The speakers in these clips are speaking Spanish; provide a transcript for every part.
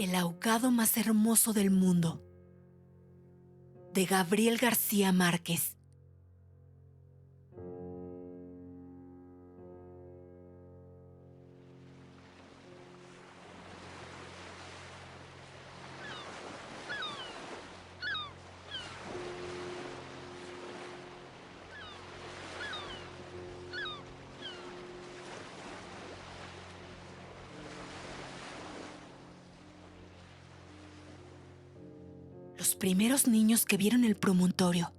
El ahogado más hermoso del mundo, de Gabriel García Márquez. Los primeros niños que vieron el promontorio,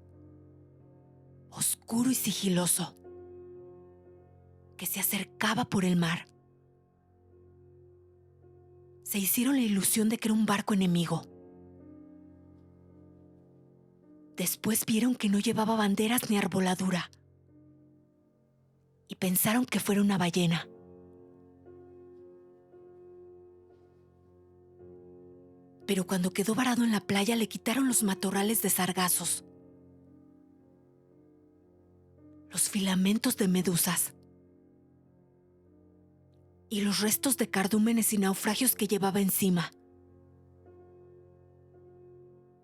oscuro y sigiloso, que se acercaba por el mar, se hicieron la ilusión de que era un barco enemigo. Después vieron que no llevaba banderas ni arboladura y pensaron que fuera una ballena. Pero cuando quedó varado en la playa le quitaron los matorrales de sargazos, los filamentos de medusas y los restos de cardúmenes y naufragios que llevaba encima.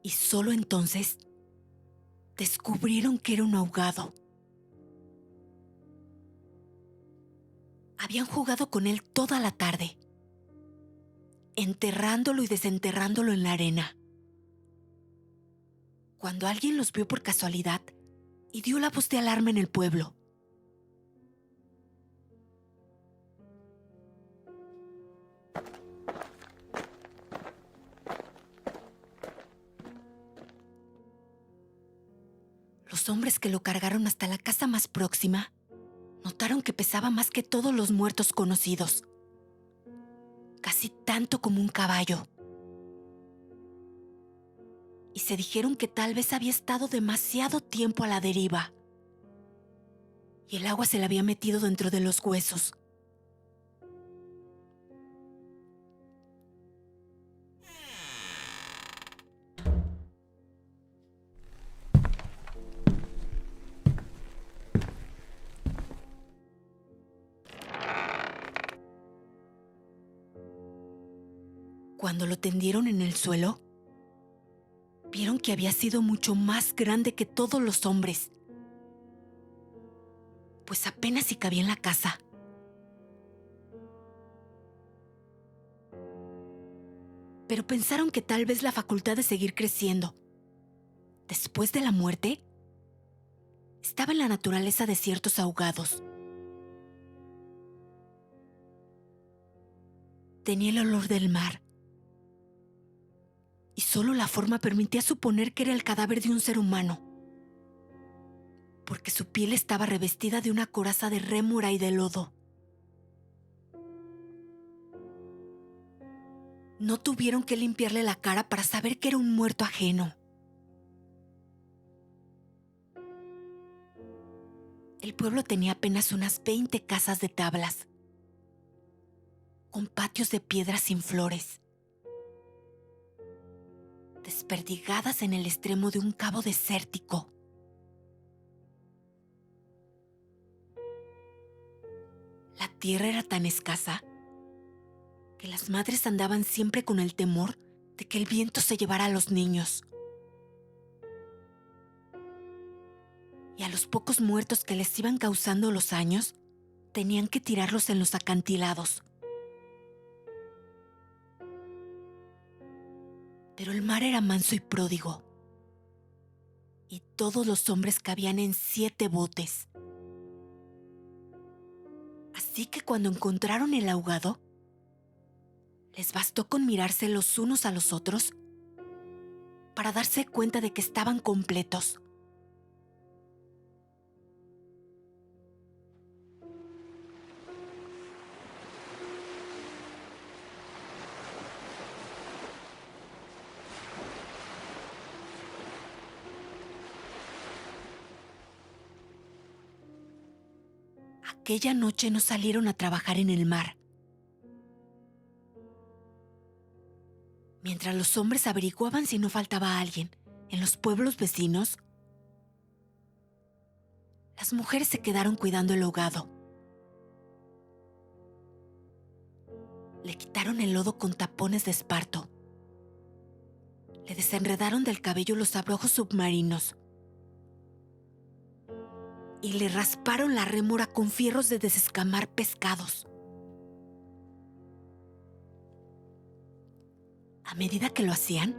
Y solo entonces descubrieron que era un ahogado. Habían jugado con él toda la tarde, enterrándolo y desenterrándolo en la arena. Cuando alguien los vio por casualidad y dio la voz de alarma en el pueblo. Los hombres que lo cargaron hasta la casa más próxima notaron que pesaba más que todos los muertos conocidos, casi tanto como un caballo. Y se dijeron que tal vez había estado demasiado tiempo a la deriva y el agua se le había metido dentro de los huesos. Cuando lo tendieron en el suelo, vieron que había sido mucho más grande que todos los hombres, pues apenas si cabía en la casa. Pero pensaron que tal vez la facultad de seguir creciendo, después de la muerte, estaba en la naturaleza de ciertos ahogados. Tenía el olor del mar, y solo la forma permitía suponer que era el cadáver de un ser humano, porque su piel estaba revestida de una coraza de rémora y de lodo. No tuvieron que limpiarle la cara para saber que era un muerto ajeno. El pueblo tenía apenas unas 20 casas de tablas, con patios de piedra sin flores, desperdigadas en el extremo de un cabo desértico. La tierra era tan escasa que las madres andaban siempre con el temor de que el viento se llevara a los niños. Y a los pocos muertos que les iban causando los años, tenían que tirarlos en los acantilados. Pero el mar era manso y pródigo, y todos los hombres cabían en 7 botes. Así que cuando encontraron el ahogado, les bastó con mirarse los unos a los otros para darse cuenta de que estaban completos. Aquella noche no salieron a trabajar en el mar. Mientras los hombres averiguaban si no faltaba alguien en los pueblos vecinos, las mujeres se quedaron cuidando el ahogado. Le quitaron el lodo con tapones de esparto. Le desenredaron del cabello los abrojos submarinos. Y le rasparon la rémora con fierros de desescamar pescados. A medida que lo hacían,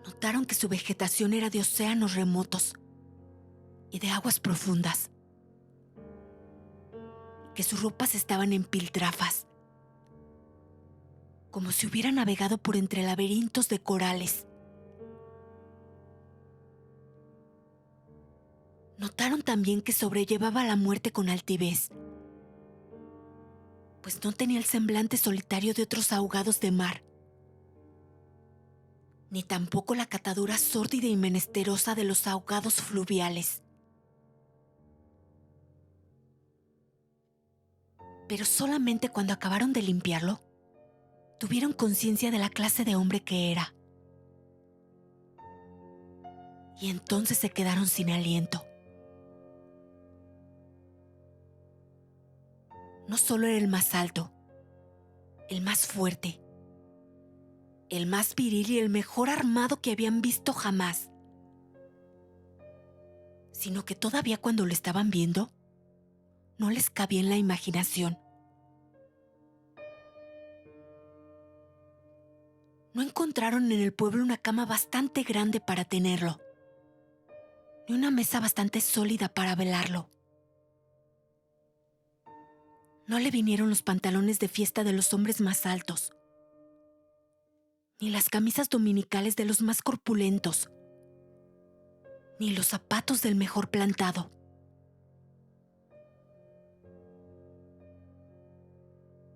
notaron que su vegetación era de océanos remotos y de aguas profundas, que sus ropas estaban en piltrafas, como si hubiera navegado por entre laberintos de corales. Notaron también que sobrellevaba la muerte con altivez, pues no tenía el semblante solitario de otros ahogados de mar, ni tampoco la catadura sórdida y menesterosa de los ahogados fluviales. Pero solamente cuando acabaron de limpiarlo, tuvieron conciencia de la clase de hombre que era. Y entonces se quedaron sin aliento. No solo era el más alto, el más fuerte, el más viril y el mejor armado que habían visto jamás, sino que todavía cuando lo estaban viendo, no les cabía en la imaginación. No encontraron en el pueblo una cama bastante grande para tenerlo, ni una mesa bastante sólida para velarlo. No le vinieron los pantalones de fiesta de los hombres más altos, ni las camisas dominicales de los más corpulentos, ni los zapatos del mejor plantado.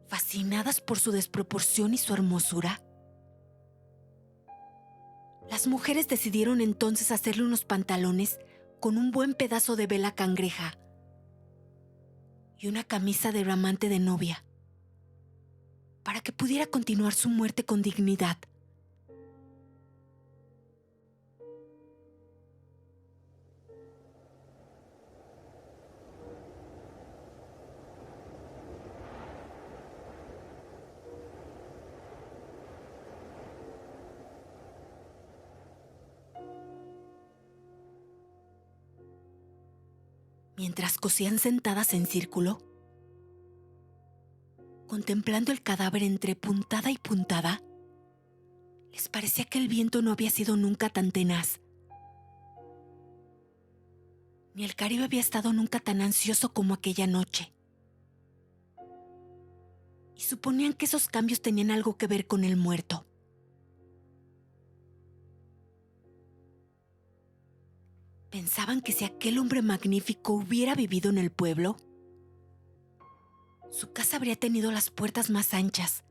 Fascinadas por su desproporción y su hermosura, las mujeres decidieron entonces hacerle unos pantalones con un buen pedazo de vela cangreja y una camisa de bramante de novia, para que pudiera continuar su muerte con dignidad. Mientras cosían sentadas en círculo, contemplando el cadáver entre puntada y puntada, les parecía que el viento no había sido nunca tan tenaz, ni el Caribe había estado nunca tan ansioso como aquella noche. Y suponían que esos cambios tenían algo que ver con el muerto. Pensaban que si aquel hombre magnífico hubiera vivido en el pueblo, su casa habría tenido las puertas más anchas,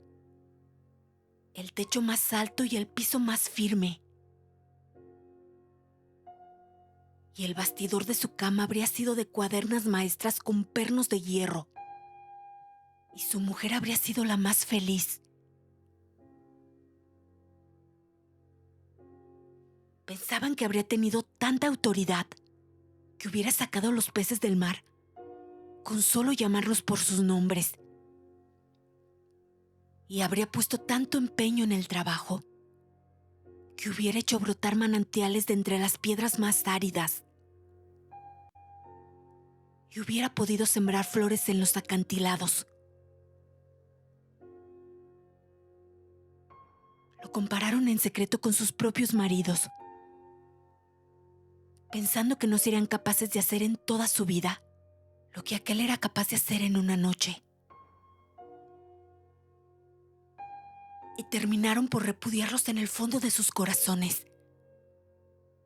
el techo más alto y el piso más firme. Y el bastidor de su cama habría sido de cuadernas maestras con pernos de hierro. Y su mujer habría sido la más feliz. Pensaban que habría tenido tanta autoridad que hubiera sacado los peces del mar con solo llamarlos por sus nombres. Y habría puesto tanto empeño en el trabajo que hubiera hecho brotar manantiales de entre las piedras más áridas. Y hubiera podido sembrar flores en los acantilados. Lo compararon en secreto con sus propios maridos, pensando que no serían capaces de hacer en toda su vida lo que aquel era capaz de hacer en una noche. Y terminaron por repudiarlos en el fondo de sus corazones,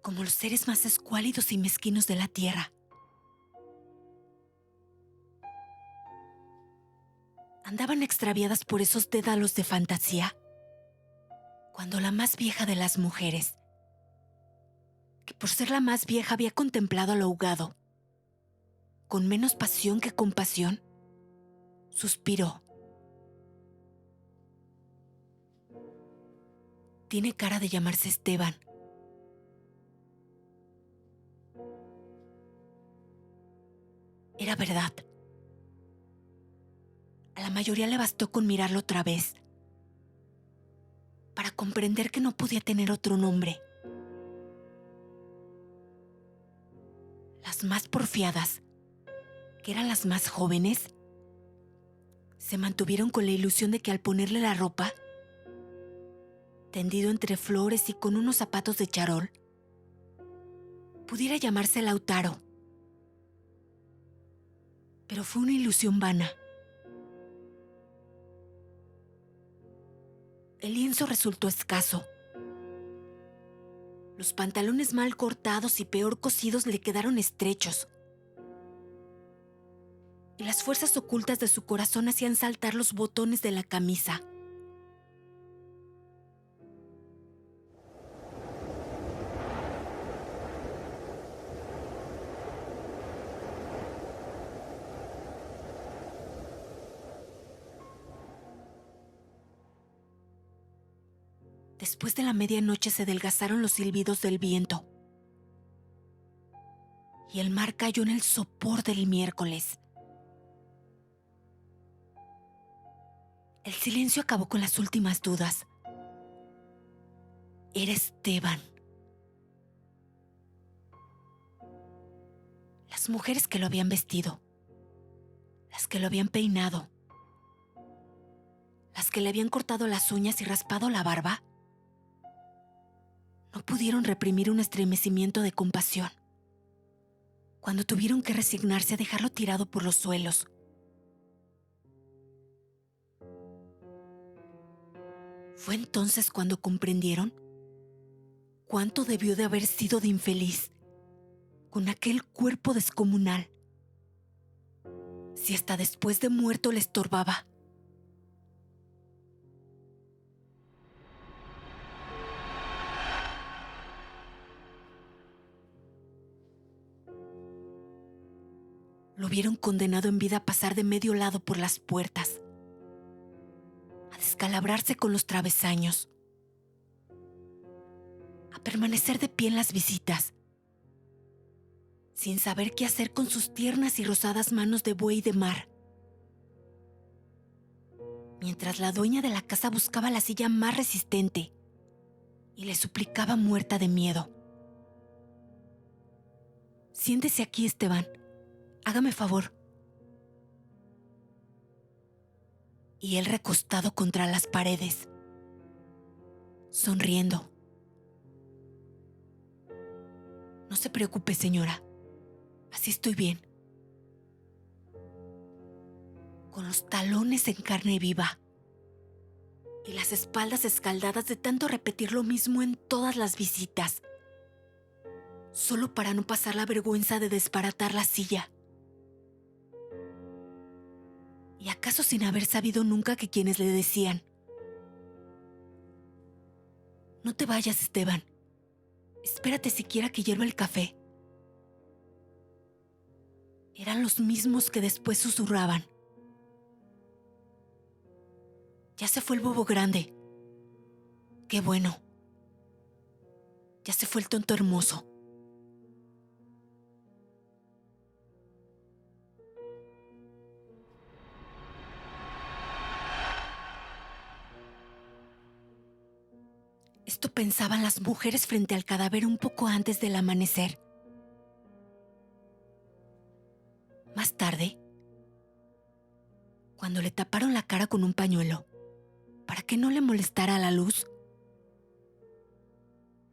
como los seres más escuálidos y mezquinos de la tierra. Andaban extraviadas por esos dédalos de fantasía, cuando la más vieja de las mujeres, que por ser la más vieja había contemplado al ahogado, con menos pasión que compasión, suspiró. Tiene cara de llamarse Esteban. Era verdad. A la mayoría le bastó con mirarlo otra vez para comprender que no podía tener otro nombre. Las más porfiadas, que eran las más jóvenes, se mantuvieron con la ilusión de que al ponerle la ropa, tendido entre flores y con unos zapatos de charol, pudiera llamarse Lautaro. Pero fue una ilusión vana. El lienzo resultó escaso. Los pantalones mal cortados y peor cosidos le quedaron estrechos. Y las fuerzas ocultas de su corazón hacían saltar los botones de la camisa. Después de la medianoche se adelgazaron los silbidos del viento. Y el mar cayó en el sopor del miércoles. El silencio acabó con las últimas dudas. Era Esteban. Las mujeres que lo habían vestido, las que lo habían peinado, las que le habían cortado las uñas y raspado la barba, no pudieron reprimir un estremecimiento de compasión cuando tuvieron que resignarse a dejarlo tirado por los suelos. Fue entonces cuando comprendieron cuánto debió de haber sido de infeliz con aquel cuerpo descomunal, si hasta después de muerto le estorbaba. Lo vieron condenado en vida a pasar de medio lado por las puertas, a descalabrarse con los travesaños, a permanecer de pie en las visitas, sin saber qué hacer con sus tiernas y rosadas manos de buey de mar, mientras la dueña de la casa buscaba la silla más resistente y le suplicaba muerta de miedo. «Siéntese aquí, Esteban. Hágame favor». Y él recostado contra las paredes, sonriendo. «No se preocupe, señora. Así estoy bien». Con los talones en carne viva y las espaldas escaldadas de tanto repetir lo mismo en todas las visitas, solo para no pasar la vergüenza de desbaratar la silla. ¿Y acaso sin haber sabido nunca que quienes le decían: «No te vayas, Esteban, espérate siquiera que hierva el café», eran los mismos que después susurraban: «Ya se fue el bobo grande. Qué bueno. Ya se fue el tonto hermoso»? Esto pensaban las mujeres frente al cadáver un poco antes del amanecer. Más tarde, cuando le taparon la cara con un pañuelo para que no le molestara la luz,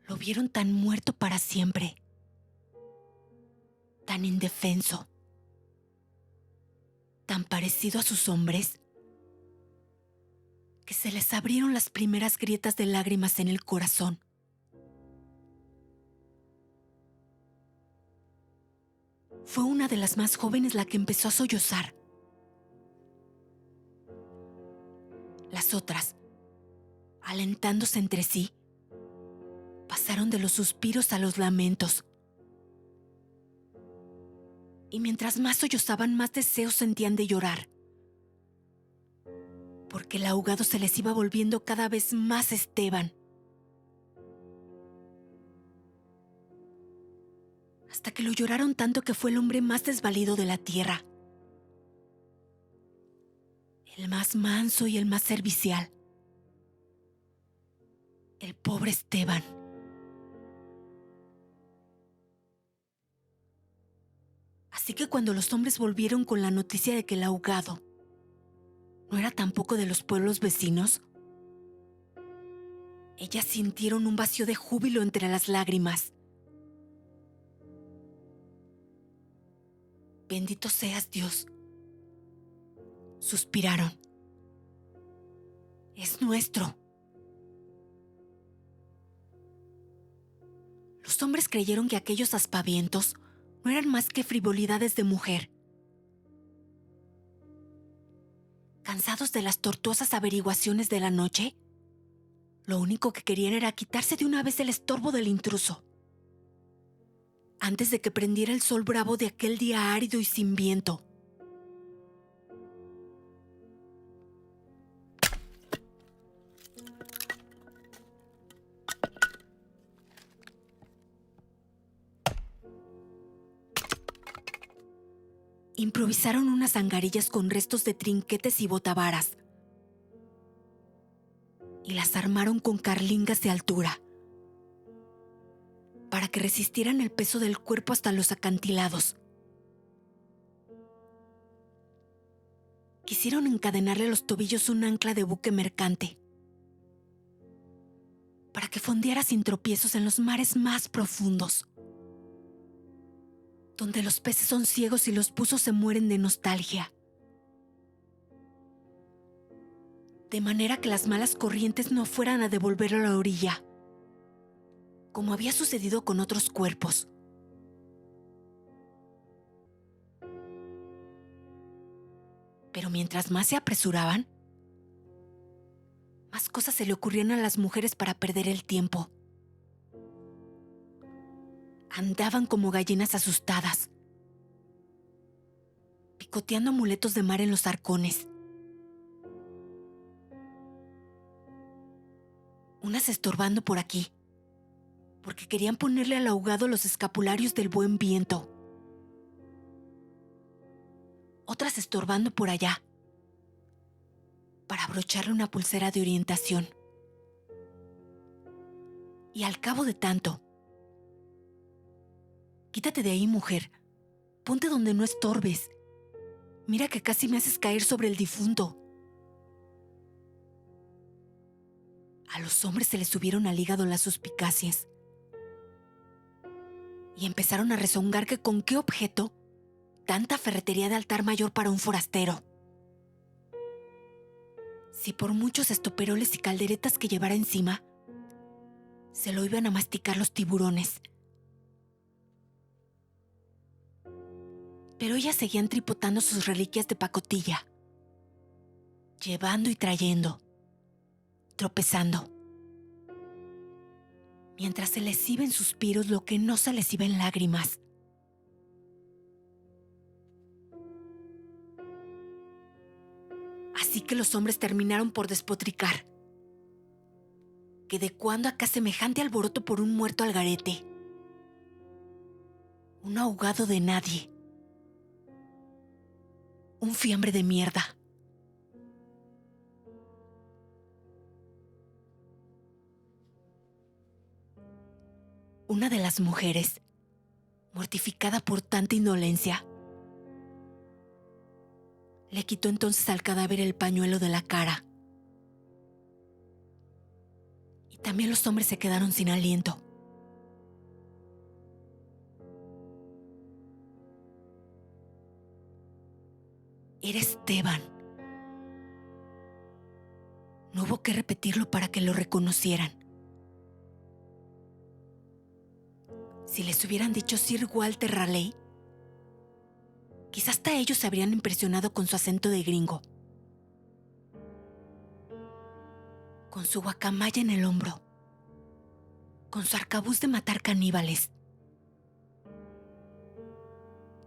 lo vieron tan muerto para siempre, tan indefenso, tan parecido a sus hombres, que se les abrieron las primeras grietas de lágrimas en el corazón. Fue una de las más jóvenes la que empezó a sollozar. Las otras, alentándose entre sí, pasaron de los suspiros a los lamentos. Y mientras más sollozaban, más deseos sentían de llorar, porque el ahogado se les iba volviendo cada vez más Esteban. Hasta que lo lloraron tanto que fue el hombre más desvalido de la tierra. El más manso y el más servicial. El pobre Esteban. Así que cuando los hombres volvieron con la noticia de que el ahogado no era tampoco de los pueblos vecinos, ellas sintieron un vacío de júbilo entre las lágrimas. Bendito seas, Dios, suspiraron. Es nuestro. Los hombres creyeron que aquellos aspavientos no eran más que frivolidades de mujer. Cansados de las tortuosas averiguaciones de la noche, lo único que querían era quitarse de una vez el estorbo del intruso. Antes de que prendiera el sol bravo de aquel día árido y sin viento. Improvisaron unas angarillas con restos de trinquetes y botavaras y las armaron con carlingas de altura para que resistieran el peso del cuerpo hasta los acantilados. Quisieron encadenarle a los tobillos un ancla de buque mercante para que fondeara sin tropiezos en los mares más profundos, donde los peces son ciegos y los buzos se mueren de nostalgia. De manera que las malas corrientes no fueran a devolverlo a la orilla, como había sucedido con otros cuerpos. Pero mientras más se apresuraban, más cosas se le ocurrían a las mujeres para perder el tiempo. Andaban como gallinas asustadas, picoteando amuletos de mar en los arcones. Unas estorbando por aquí, porque querían ponerle al ahogado los escapularios del buen viento. Otras estorbando por allá, para abrocharle una pulsera de orientación. Y al cabo de tanto, quítate de ahí, mujer, ponte donde no estorbes. Mira que casi me haces caer sobre el difunto. A los hombres se les subieron al hígado las suspicacias y empezaron a rezongar que con qué objeto tanta ferretería de altar mayor para un forastero. Si por muchos estoperoles y calderetas que llevara encima, se lo iban a masticar los tiburones. Pero ellas seguían tripotando sus reliquias de pacotilla, llevando y trayendo, tropezando, mientras se les iba en suspiros lo que no se les iba en lágrimas. Así que los hombres terminaron por despotricar, que de cuándo acá semejante alboroto por un muerto al garete, un ahogado de nadie, un fiambre de mierda. Una de las mujeres, mortificada por tanta indolencia, le quitó entonces al cadáver el pañuelo de la cara. Y también los hombres se quedaron sin aliento. Era Esteban. No hubo que repetirlo para que lo reconocieran. Si les hubieran dicho Sir Walter Raleigh, quizás hasta ellos se habrían impresionado con su acento de gringo, con su guacamaya en el hombro, con su arcabuz de matar caníbales.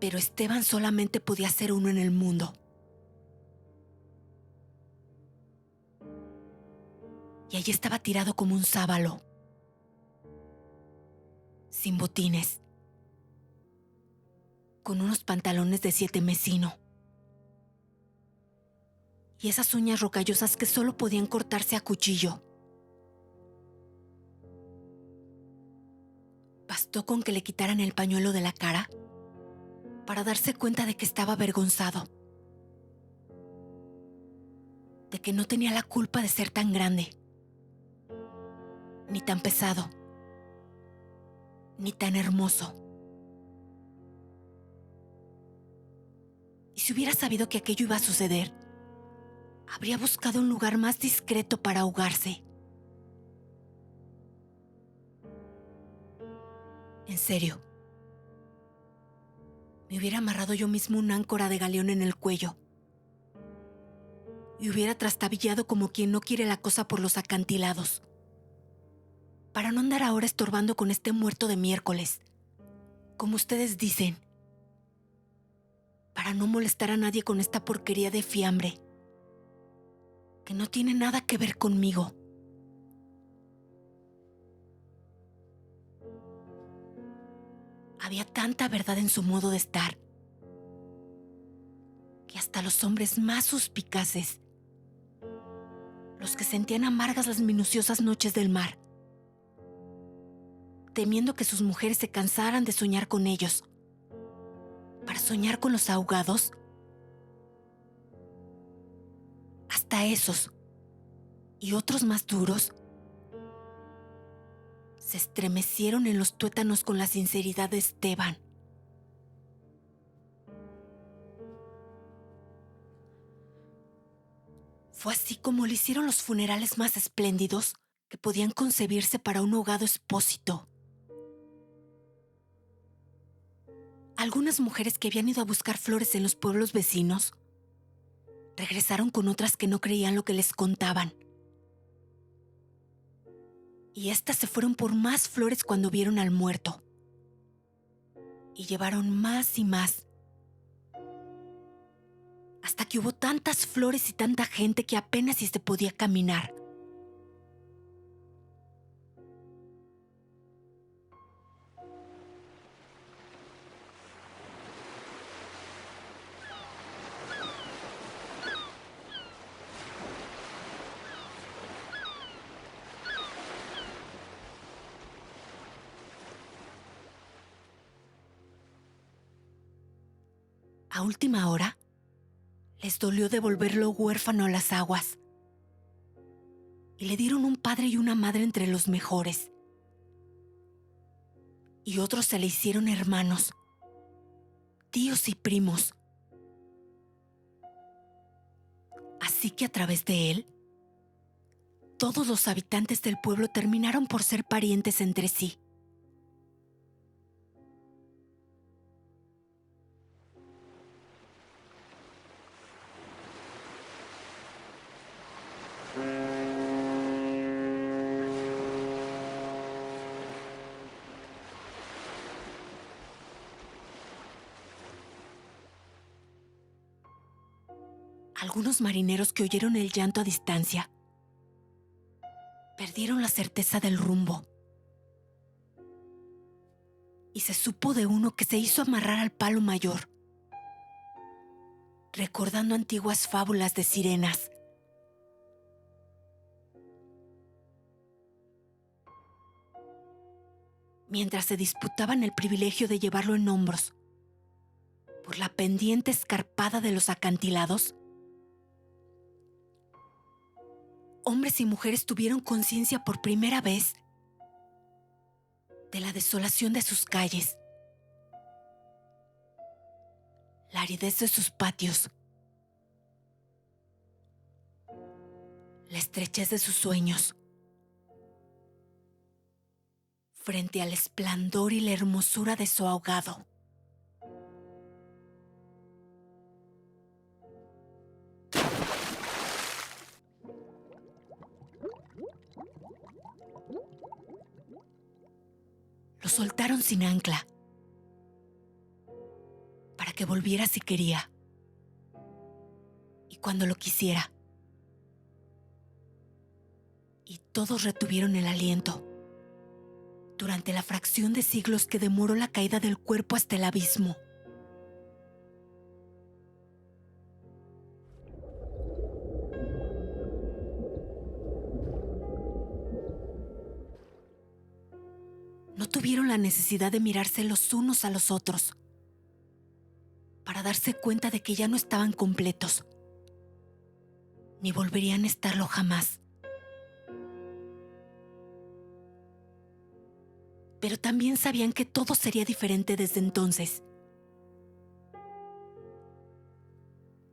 Pero Esteban solamente podía ser uno en el mundo. Y allí estaba tirado como un sábalo, sin botines, con unos pantalones de 7 mesino y esas uñas rocallosas que solo podían cortarse a cuchillo. Bastó con que le quitaran el pañuelo de la cara para darse cuenta de que estaba avergonzado, de que no tenía la culpa de ser tan grande, ni tan pesado, ni tan hermoso. Y si hubiera sabido que aquello iba a suceder, habría buscado un lugar más discreto para ahogarse. En serio, me hubiera amarrado yo mismo una áncora de galeón en el cuello y hubiera trastabillado como quien no quiere la cosa por los acantilados, para no andar ahora estorbando con este muerto de miércoles, como ustedes dicen, para no molestar a nadie con esta porquería de fiambre, que no tiene nada que ver conmigo. Había tanta verdad en su modo de estar, que hasta los hombres más suspicaces, los que sentían amargas las minuciosas noches del mar, temiendo que sus mujeres se cansaran de soñar con ellos, para soñar con los ahogados, hasta esos y otros más duros, se estremecieron en los tuétanos con la sinceridad de Esteban. Fue así como le hicieron los funerales más espléndidos que podían concebirse para un ahogado expósito. Algunas mujeres que habían ido a buscar flores en los pueblos vecinos regresaron con otras que no creían lo que les contaban. Y éstas se fueron por más flores cuando vieron al muerto. Y llevaron más y más, hasta que hubo tantas flores y tanta gente que apenas si se podía caminar. A última hora, les dolió devolverlo huérfano a las aguas y le dieron un padre y una madre entre los mejores. Y otros se le hicieron hermanos, tíos y primos. Así que a través de él, todos los habitantes del pueblo terminaron por ser parientes entre sí. Algunos marineros que oyeron el llanto a distancia perdieron la certeza del rumbo. Y se supo de uno que se hizo amarrar al palo mayor, recordando antiguas fábulas de sirenas. Mientras se disputaban el privilegio de llevarlo en hombros por la pendiente escarpada de los acantilados, hombres y mujeres tuvieron conciencia por primera vez de la desolación de sus calles, la aridez de sus patios, la estrechez de sus sueños, frente al esplendor y la hermosura de su ahogado. Lo soltaron sin ancla, para que volviera si quería, y cuando lo quisiera. Y todos retuvieron el aliento durante la fracción de siglos que demoró la caída del cuerpo hasta el abismo. no tuvieron la necesidad de mirarse los unos a los otros para darse cuenta de que ya no estaban completos, ni volverían a estarlo jamás. Pero también sabían que todo sería diferente desde entonces,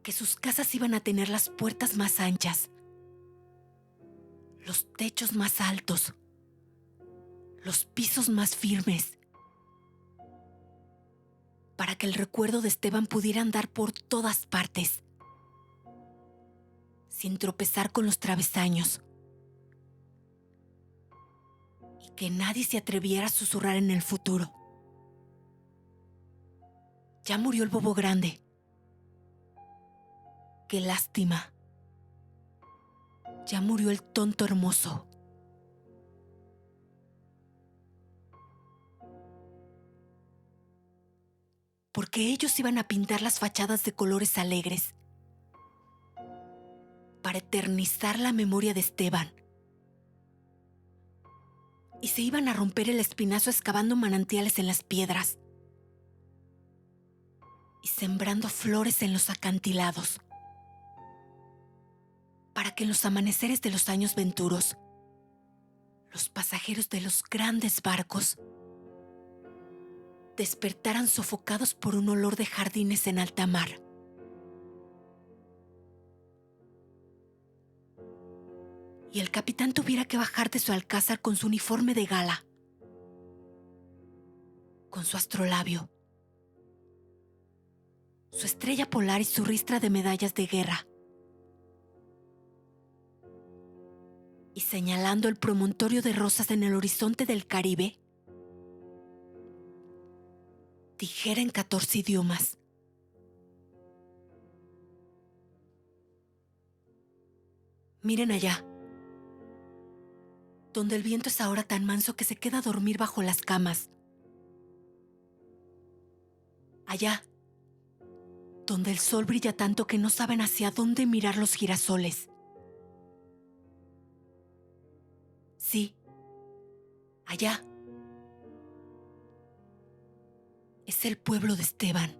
que sus casas iban a tener las puertas más anchas, los techos más altos, los pisos más firmes, para que el recuerdo de Esteban pudiera andar por todas partes, sin tropezar con los travesaños, y que nadie se atreviera a susurrar en el futuro: ya murió el bobo grande. Qué lástima. Ya murió el tonto hermoso. Porque ellos iban a pintar las fachadas de colores alegres para eternizar la memoria de Esteban. Y se iban a romper el espinazo excavando manantiales en las piedras y sembrando flores en los acantilados, para que en los amaneceres de los años venturos, los pasajeros de los grandes barcos despertaran sofocados por un olor de jardines en alta mar. Y el capitán tuviera que bajar de su alcázar con su uniforme de gala, con su astrolabio, su estrella polar y su ristra de medallas de guerra, y señalando el promontorio de rosas en el horizonte del Caribe, dijera en 14 idiomas: miren allá, donde el viento es ahora tan manso que se queda a dormir bajo las camas. Allá, donde el sol brilla tanto que no saben hacia dónde mirar los girasoles. Sí, allá. Es el pueblo de Esteban.